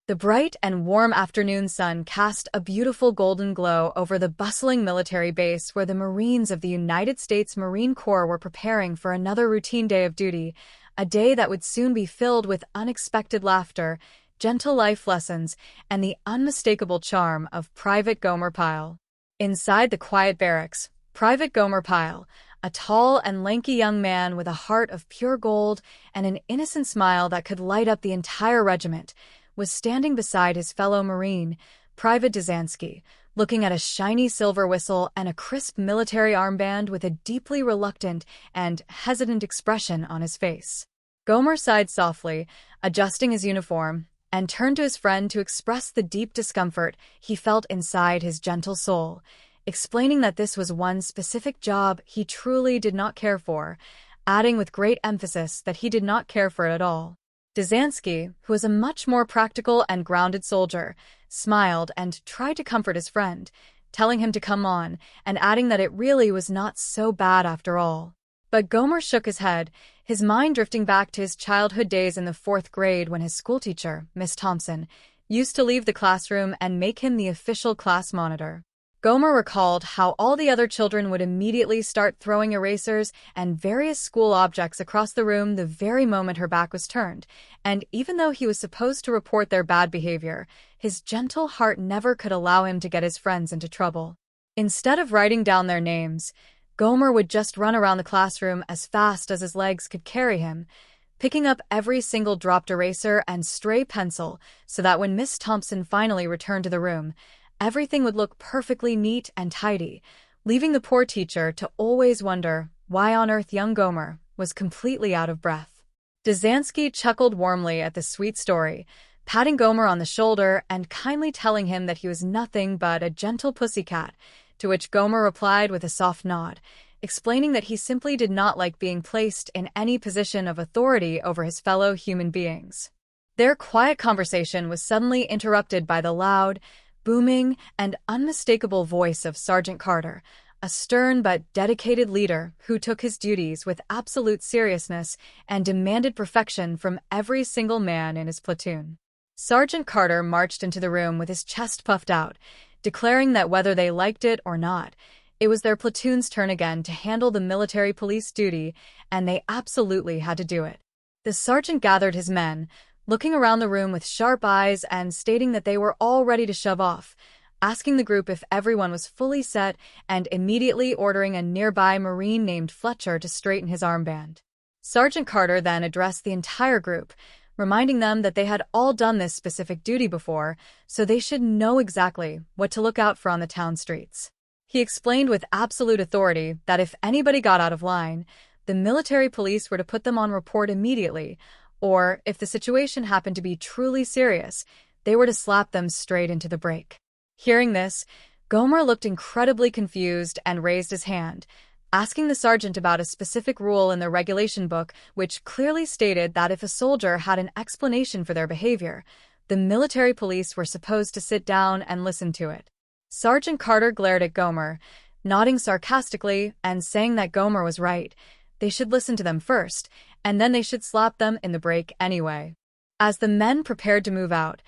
The bright and warm afternoon sun cast a beautiful golden glow over the bustling military base where the Marines of the United States Marine Corps were preparing for another routine day of duty, a day that would soon be filled with unexpected laughter, gentle life lessons, and the unmistakable charm of Private Gomer Pyle. Inside the quiet barracks, Private Gomer Pyle, a tall and lanky young man with a heart of pure gold and an innocent smile that could light up the entire regiment, was standing beside his fellow Marine, Private Dzansky, looking at a shiny silver whistle and a crisp military armband with a deeply reluctant and hesitant expression on his face. Gomer sighed softly, adjusting his uniform, and turned to his friend to express the deep discomfort he felt inside his gentle soul, explaining that this was one specific job he truly did not care for, adding with great emphasis that he did not care for it at all. Dzansky, who was a much more practical and grounded soldier, smiled and tried to comfort his friend, telling him to come on and adding that it really was not so bad after all. But Gomer shook his head, his mind drifting back to his childhood days in the 4th grade when his schoolteacher, Miss Thompson, used to leave the classroom and make him the official class monitor. Gomer recalled how all the other children would immediately start throwing erasers and various school objects across the room the very moment her back was turned, and even though he was supposed to report their bad behavior, his gentle heart never could allow him to get his friends into trouble. Instead of writing down their names, Gomer would just run around the classroom as fast as his legs could carry him, picking up every single dropped eraser and stray pencil so that when Miss Thompson finally returned to the room, everything would look perfectly neat and tidy, leaving the poor teacher to always wonder why on earth young Gomer was completely out of breath. Dzansky chuckled warmly at the sweet story, patting Gomer on the shoulder and kindly telling him that he was nothing but a gentle pussycat, to which Gomer replied with a soft nod, explaining that he simply did not like being placed in any position of authority over his fellow human beings. Their quiet conversation was suddenly interrupted by the loud, booming, and unmistakable voice of Sergeant Carter, a stern but dedicated leader who took his duties with absolute seriousness and demanded perfection from every single man in his platoon. Sergeant Carter marched into the room with his chest puffed out, declaring that whether they liked it or not, it was their platoon's turn again to handle the military police duty, and they absolutely had to do it. The sergeant gathered his men, looking around the room with sharp eyes and stating that they were all ready to shove off, asking the group if everyone was fully set and immediately ordering a nearby Marine named Fletcher to straighten his armband. Sergeant Carter then addressed the entire group, reminding them that they had all done this specific duty before, so they should know exactly what to look out for on the town streets. He explained with absolute authority that if anybody got out of line, the military police were to put them on report immediately, or, if the situation happened to be truly serious, they were to slap them straight into the break. Hearing this, Gomer looked incredibly confused and raised his hand, asking the sergeant about a specific rule in the regulation book which clearly stated that if a soldier had an explanation for their behavior, the military police were supposed to sit down and listen to it. Sergeant Carter glared at Gomer, nodding sarcastically and saying that Gomer was right. They should listen to them first, and then they should slap them in the break anyway. As the men prepared to move out,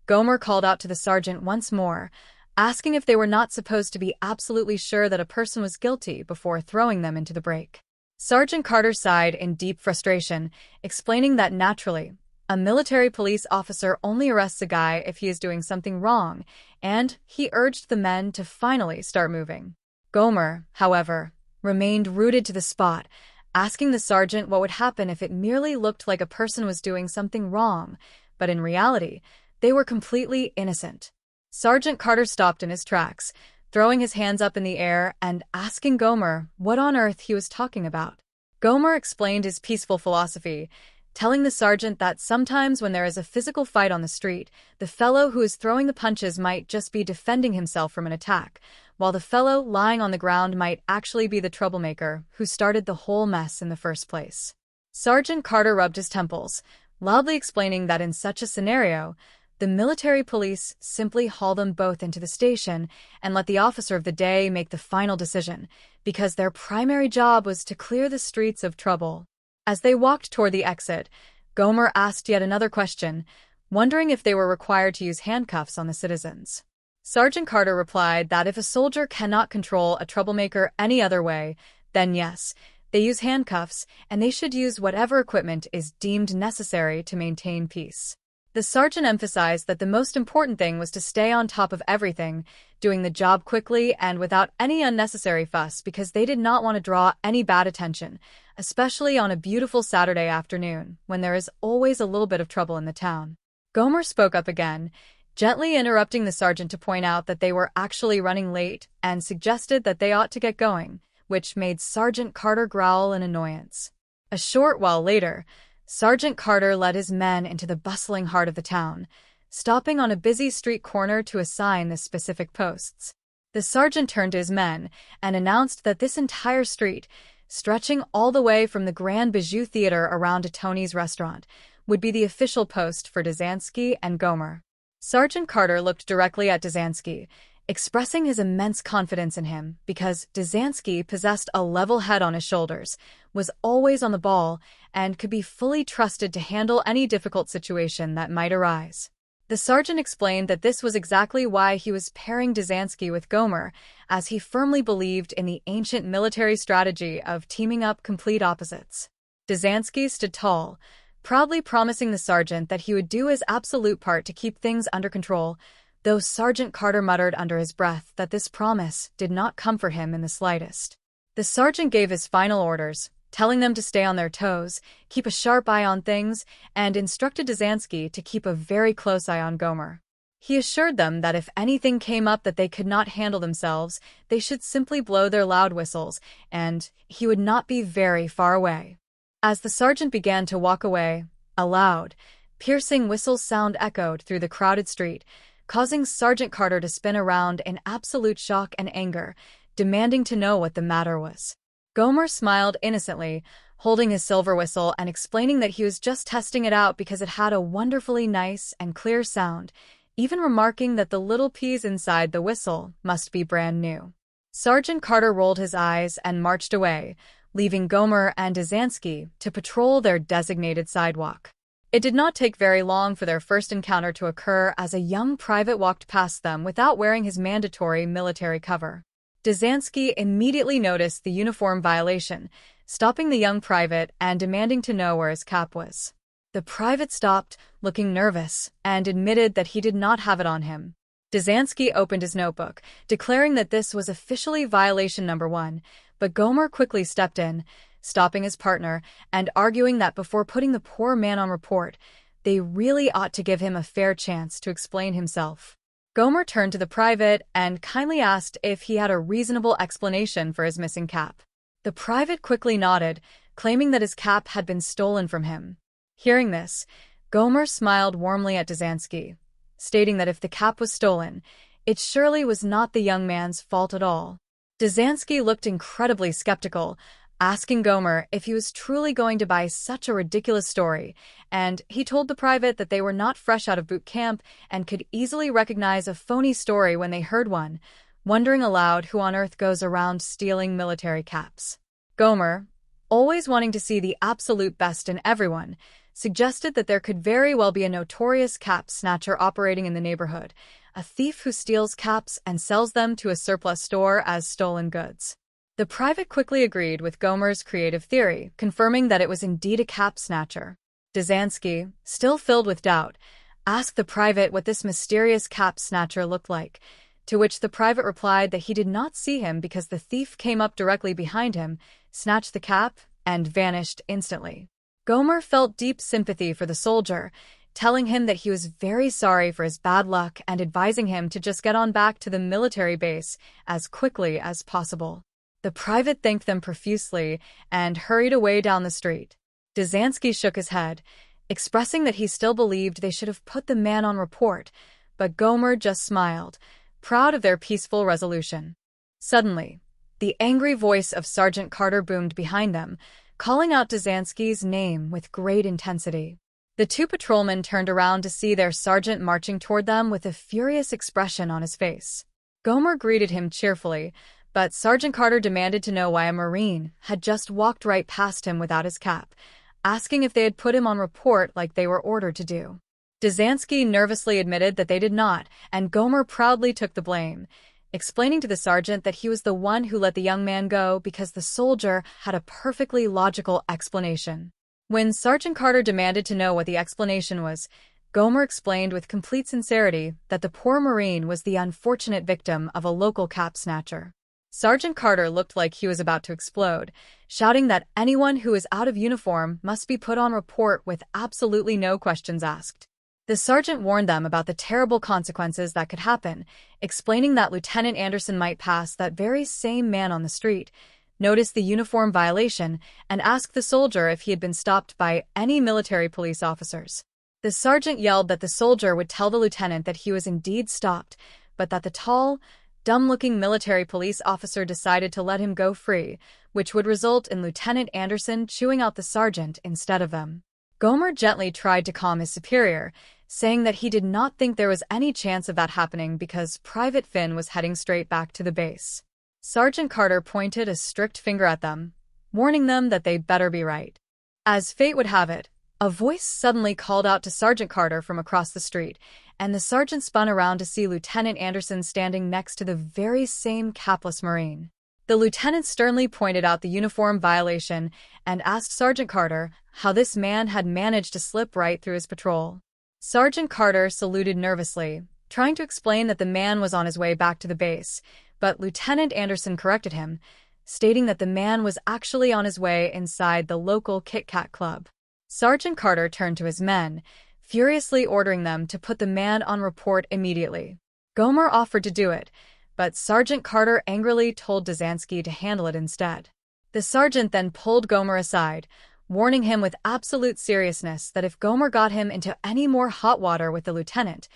Gomer called out to the sergeant once more, asking if they were not supposed to be absolutely sure that a person was guilty before throwing them into the break. Sergeant Carter sighed in deep frustration, explaining that naturally, a military police officer only arrests a guy if he is doing something wrong, and he urged the men to finally start moving. Gomer, however, remained rooted to the spot, asking the sergeant what would happen if it merely looked like a person was doing something wrong, but in reality, they were completely innocent. Sergeant Carter stopped in his tracks, throwing his hands up in the air and asking Gomer what on earth he was talking about. Gomer explained his peaceful philosophy, telling the sergeant that sometimes when there is a physical fight on the street, the fellow who is throwing the punches might just be defending himself from an attack, while the fellow lying on the ground might actually be the troublemaker who started the whole mess in the first place. Sergeant Carter rubbed his temples, loudly explaining that in such a scenario, the military police simply haul them both into the station and let the officer of the day make the final decision, because their primary job was to clear the streets of trouble. As they walked toward the exit, Gomer asked yet another question, wondering if they were required to use handcuffs on the citizens. Sergeant Carter replied that if a soldier cannot control a troublemaker any other way, then yes, they use handcuffs, and they should use whatever equipment is deemed necessary to maintain peace. The sergeant emphasized that the most important thing was to stay on top of everything, doing the job quickly and without any unnecessary fuss because they did not want to draw any bad attention, especially on a beautiful Saturday afternoon, when there is always a little bit of trouble in the town. Gomer spoke up again, gently interrupting the sergeant to point out that they were actually running late and suggested that they ought to get going, which made Sergeant Carter growl in annoyance. A short while later, Sergeant Carter led his men into the bustling heart of the town, stopping on a busy street corner to assign the specific posts. The sergeant turned to his men and announced that this entire street, stretching all the way from the Grand Bijou Theater around to Tony's restaurant, would be the official post for Dzansky and Gomer. Sergeant Carter looked directly at Dzansky, expressing his immense confidence in him because Dzansky possessed a level head on his shoulders, was always on the ball, and could be fully trusted to handle any difficult situation that might arise. The sergeant explained that this was exactly why he was pairing Dzansky with Gomer, as he firmly believed in the ancient military strategy of teaming up complete opposites. Dzansky stood tall, proudly promising the sergeant that he would do his absolute part to keep things under control, though Sergeant Carter muttered under his breath that this promise did not comfort him in the slightest. The sergeant gave his final orders, telling them to stay on their toes, keep a sharp eye on things, and instructed Dzansky to keep a very close eye on Gomer. He assured them that if anything came up that they could not handle themselves, they should simply blow their loud whistles, and he would not be very far away. As the sergeant began to walk away, a loud, piercing whistle sound echoed through the crowded street, causing Sergeant Carter to spin around in absolute shock and anger, demanding to know what the matter was. Gomer smiled innocently, holding his silver whistle and explaining that he was just testing it out because it had a wonderfully nice and clear sound, even remarking that the little piece inside the whistle must be brand new. Sergeant Carter rolled his eyes and marched away, leaving Gomer and Dzansky to patrol their designated sidewalk. It did not take very long for their first encounter to occur as a young private walked past them without wearing his mandatory military cover. Dzansky immediately noticed the uniform violation, stopping the young private and demanding to know where his cap was. The private stopped, looking nervous, and admitted that he did not have it on him. Dzansky opened his notebook, declaring that this was officially violation number 1, but Gomer quickly stepped in, stopping his partner and arguing that before putting the poor man on report, they really ought to give him a fair chance to explain himself. Gomer turned to the private and kindly asked if he had a reasonable explanation for his missing cap. The private quickly nodded, claiming that his cap had been stolen from him. Hearing this, Gomer smiled warmly at Dzansky, stating that if the cap was stolen, it surely was not the young man's fault at all. Dzansky looked incredibly skeptical, asking Gomer if he was truly going to buy such a ridiculous story, and he told the private that they were not fresh out of boot camp and could easily recognize a phony story when they heard one, wondering aloud who on earth goes around stealing military caps. Gomer, always wanting to see the absolute best in everyone, suggested that there could very well be a notorious cap snatcher operating in the neighborhood, a thief who steals caps and sells them to a surplus store as stolen goods. The private quickly agreed with Gomer's creative theory, confirming that it was indeed a cap snatcher. Dzansky, still filled with doubt, asked the private what this mysterious cap snatcher looked like, to which the private replied that he did not see him because the thief came up directly behind him, snatched the cap, and vanished instantly. Gomer felt deep sympathy for the soldier, telling him that he was very sorry for his bad luck and advising him to just get on back to the military base as quickly as possible. The private thanked them profusely and hurried away down the street. Dzansky shook his head, expressing that he still believed they should have put the man on report, but Gomer just smiled, proud of their peaceful resolution. Suddenly, the angry voice of Sergeant Carter boomed behind them, calling out Dzansky's name with great intensity. The two patrolmen turned around to see their sergeant marching toward them with a furious expression on his face. Gomer greeted him cheerfully, but Sergeant Carter demanded to know why a Marine had just walked right past him without his cap, asking if they had put him on report like they were ordered to do. Dzansky nervously admitted that they did not, and Gomer proudly took the blame, explaining to the sergeant that he was the one who let the young man go because the soldier had a perfectly logical explanation. When Sergeant Carter demanded to know what the explanation was, Gomer explained with complete sincerity that the poor Marine was the unfortunate victim of a local cap snatcher. Sergeant Carter looked like he was about to explode, shouting that anyone who is out of uniform must be put on report with absolutely no questions asked. The sergeant warned them about the terrible consequences that could happen, explaining that Lieutenant Anderson might pass that very same man on the street, notice the uniform violation, and ask the soldier if he had been stopped by any military police officers. The sergeant yelled that the soldier would tell the lieutenant that he was indeed stopped, but that the tall, dumb-looking military police officer decided to let him go free, which would result in Lieutenant Anderson chewing out the sergeant instead of them. Gomer gently tried to calm his superior, saying that he did not think there was any chance of that happening because Private Finn was heading straight back to the base. Sergeant Carter pointed a strict finger at them, warning them that they better be right. As fate would have it, a voice suddenly called out to Sergeant Carter from across the street, and the sergeant spun around to see Lieutenant Anderson standing next to the very same capless Marine. The lieutenant sternly pointed out the uniform violation and asked Sergeant Carter how this man had managed to slip right through his patrol. Sergeant Carter saluted nervously, trying to explain that the man was on his way back to the base, but Lieutenant Anderson corrected him, stating that the man was actually on his way inside the local Kit Kat club. Sergeant Carter turned to his men, furiously ordering them to put the man on report immediately. Gomer offered to do it, but Sergeant Carter angrily told Dzansky to handle it instead. The sergeant then pulled Gomer aside, warning him with absolute seriousness that if Gomer got him into any more hot water with the lieutenant,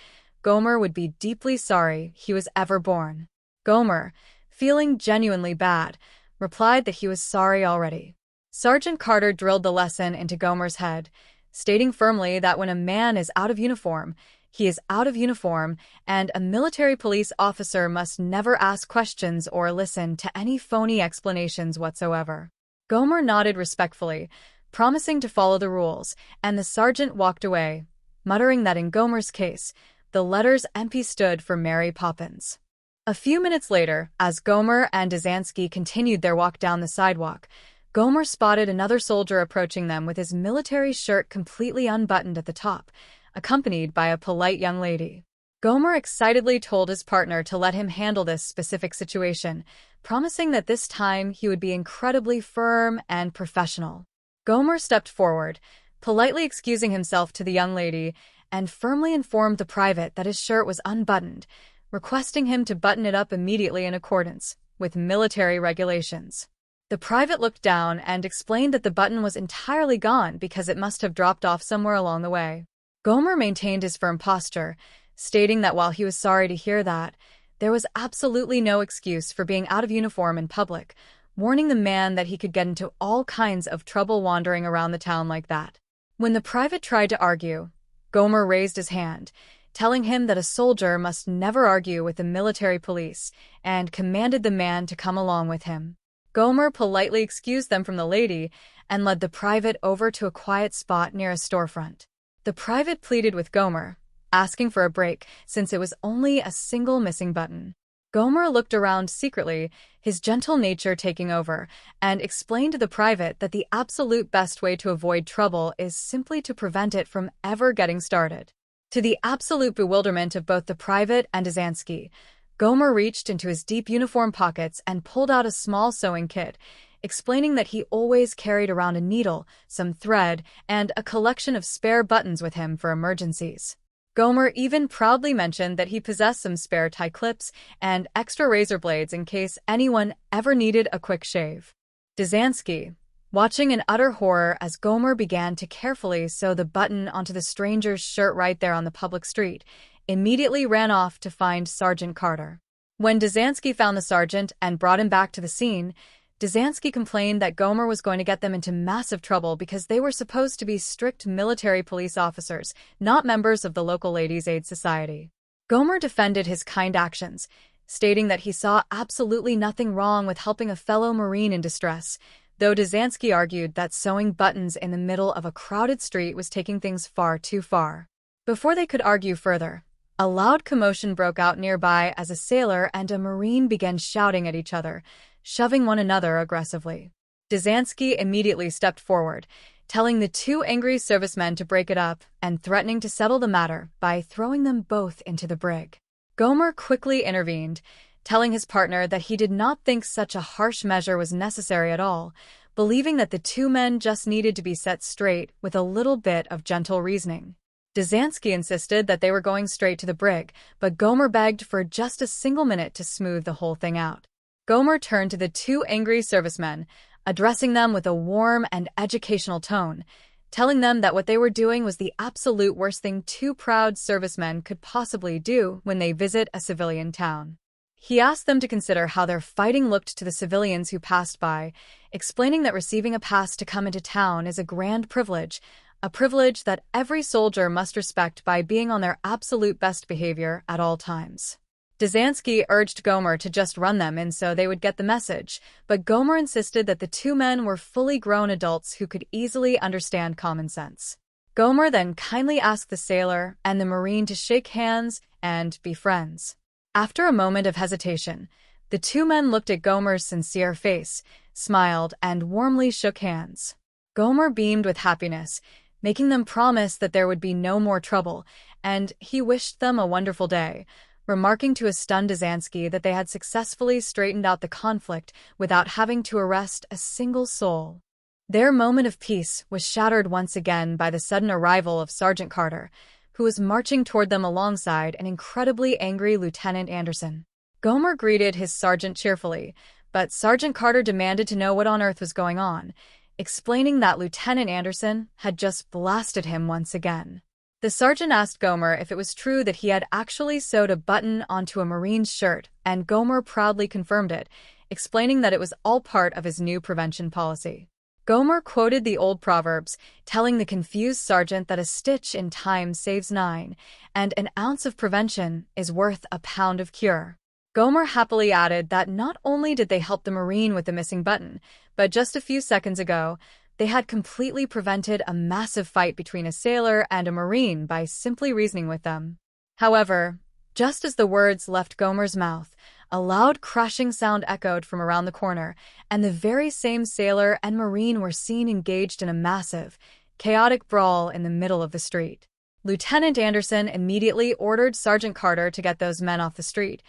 Gomer would be deeply sorry he was ever born. Gomer, feeling genuinely bad, replied that he was sorry already. Sergeant Carter drilled the lesson into Gomer's head, stating firmly that when a man is out of uniform, he is out of uniform, and a military police officer must never ask questions or listen to any phony explanations whatsoever. Gomer nodded respectfully, promising to follow the rules, and the sergeant walked away, muttering that in Gomer's case, the letters MP stood for Mary Poppins. A few minutes later, as Gomer and Dzansky continued their walk down the sidewalk, Gomer spotted another soldier approaching them with his military shirt completely unbuttoned at the top, accompanied by a polite young lady. Gomer excitedly told his partner to let him handle this specific situation, promising that this time he would be incredibly firm and professional. Gomer stepped forward, politely excusing himself to the young lady, and firmly informed the private that his shirt was unbuttoned, requesting him to button it up immediately in accordance with military regulations. The private looked down and explained that the button was entirely gone because it must have dropped off somewhere along the way. Gomer maintained his firm posture, stating that while he was sorry to hear that, there was absolutely no excuse for being out of uniform in public, warning the man that he could get into all kinds of trouble wandering around the town like that. When the private tried to argue, Gomer raised his hand, telling him that a soldier must never argue with the military police, and commanded the man to come along with him. Gomer politely excused them from the lady and led the private over to a quiet spot near a storefront. The private pleaded with Gomer, asking for a break since it was only a single missing button. Gomer looked around secretly, his gentle nature taking over, and explained to the private that the absolute best way to avoid trouble is simply to prevent it from ever getting started. To the absolute bewilderment of both the private and Dzansky, Gomer reached into his deep uniform pockets and pulled out a small sewing kit, explaining that he always carried around a needle, some thread, and a collection of spare buttons with him for emergencies. Gomer even proudly mentioned that he possessed some spare tie clips and extra razor blades in case anyone ever needed a quick shave. Dzansky, watching in utter horror as Gomer began to carefully sew the button onto the stranger's shirt right there on the public street, immediately ran off to find Sergeant Carter. When Dzansky found the sergeant and brought him back to the scene, Dzansky complained that Gomer was going to get them into massive trouble because they were supposed to be strict military police officers, not members of the local Ladies' Aid Society. Gomer defended his kind actions, stating that he saw absolutely nothing wrong with helping a fellow Marine in distress, though Dzansky argued that sewing buttons in the middle of a crowded street was taking things far too far. Before they could argue further, a loud commotion broke out nearby as a sailor and a Marine began shouting at each other, shoving one another aggressively. Dzansky immediately stepped forward, telling the two angry servicemen to break it up and threatening to settle the matter by throwing them both into the brig. Gomer quickly intervened, telling his partner that he did not think such a harsh measure was necessary at all, believing that the two men just needed to be set straight with a little bit of gentle reasoning. Dzansky insisted that they were going straight to the brig, but Gomer begged for just a single minute to smooth the whole thing out. Gomer turned to the two angry servicemen, addressing them with a warm and educational tone, telling them that what they were doing was the absolute worst thing two proud servicemen could possibly do when they visit a civilian town. He asked them to consider how their fighting looked to the civilians who passed by, explaining that receiving a pass to come into town is a grand privilege, a privilege that every soldier must respect by being on their absolute best behavior at all times. Dzansky urged Gomer to just run them in so they would get the message, but Gomer insisted that the two men were fully grown adults who could easily understand common sense. Gomer then kindly asked the sailor and the Marine to shake hands and be friends. After a moment of hesitation, the two men looked at Gomer's sincere face, smiled, and warmly shook hands. Gomer beamed with happiness, making them promise that there would be no more trouble, and he wished them a wonderful day, remarking to a stunned Dzansky that they had successfully straightened out the conflict without having to arrest a single soul. Their moment of peace was shattered once again by the sudden arrival of Sergeant Carter, who was marching toward them alongside an incredibly angry Lieutenant Anderson. Gomer greeted his sergeant cheerfully, but Sergeant Carter demanded to know what on earth was going on, explaining that Lieutenant Anderson had just blasted him once again. The sergeant asked Gomer if it was true that he had actually sewed a button onto a Marine's shirt, and Gomer proudly confirmed it, explaining that it was all part of his new prevention policy. Gomer quoted the old proverbs, telling the confused sergeant that a stitch in time saves 9, and an ounce of prevention is worth a pound of cure. Gomer happily added that not only did they help the Marine with the missing button, but just a few seconds ago, they had completely prevented a massive fight between a sailor and a Marine by simply reasoning with them. However, just as the words left Gomer's mouth, a loud crashing sound echoed from around the corner, and the very same sailor and Marine were seen engaged in a massive, chaotic brawl in the middle of the street. Lieutenant Anderson immediately ordered Sergeant Carter to get those men off the street,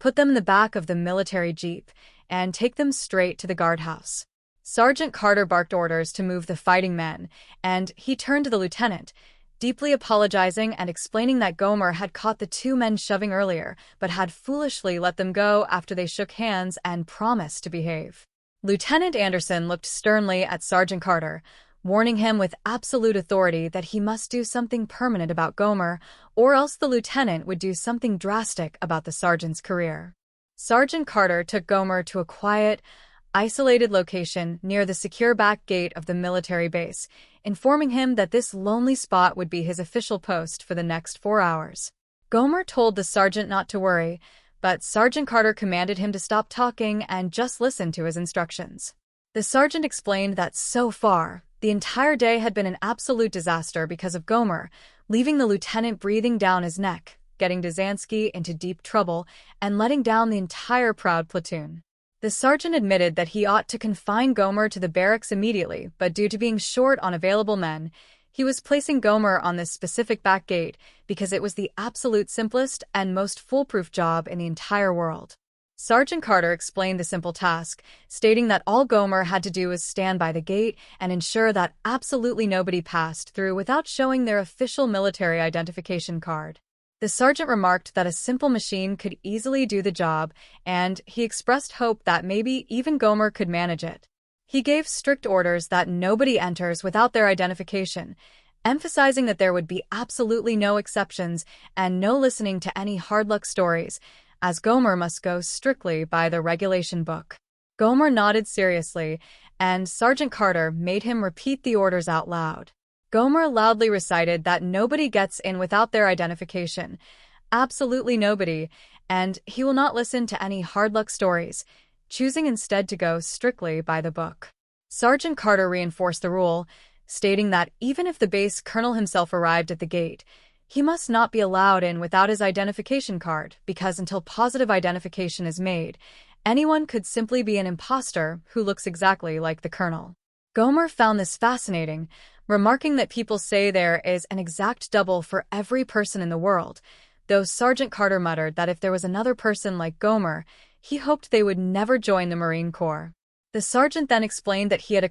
put them in the back of the military jeep, and take them straight to the guardhouse. Sergeant Carter barked orders to move the fighting men, and he turned to the lieutenant, deeply apologizing and explaining that Gomer had caught the two men shoving earlier, but had foolishly let them go after they shook hands and promised to behave. Lieutenant Anderson looked sternly at Sergeant Carter, warning him with absolute authority that he must do something permanent about Gomer, or else the lieutenant would do something drastic about the sergeant's career. Sergeant Carter took Gomer to a quiet, isolated location near the secure back gate of the military base, informing him that this lonely spot would be his official post for the next 4 hours. Gomer told the sergeant not to worry, but Sergeant Carter commanded him to stop talking and just listen to his instructions. The sergeant explained that so far, the entire day had been an absolute disaster because of Gomer, leaving the lieutenant breathing down his neck, getting Dzansky into deep trouble, and letting down the entire proud platoon. The sergeant admitted that he ought to confine Gomer to the barracks immediately, but due to being short on available men, he was placing Gomer on this specific back gate because it was the absolute simplest and most foolproof job in the entire world. Sergeant Carter explained the simple task, stating that all Gomer had to do was stand by the gate and ensure that absolutely nobody passed through without showing their official military identification card. The sergeant remarked that a simple machine could easily do the job, and he expressed hope that maybe even Gomer could manage it. He gave strict orders that nobody enters without their identification, emphasizing that there would be absolutely no exceptions and no listening to any hard luck stories, as Gomer must go strictly by the regulation book. Gomer nodded seriously, and Sergeant Carter made him repeat the orders out loud. Gomer loudly recited that nobody gets in without their identification, absolutely nobody, and he will not listen to any hard luck stories, choosing instead to go strictly by the book. Sergeant Carter reinforced the rule, stating that even if the base colonel himself arrived at the gate, He must not be allowed in without his identification card, because until positive identification is made, anyone could simply be an imposter who looks exactly like the colonel. Gomer found this fascinating, remarking that people say there is an exact double for every person in the world, though Sergeant Carter muttered that if there was another person like Gomer, he hoped they would never join the Marine Corps. The sergeant then explained that he had a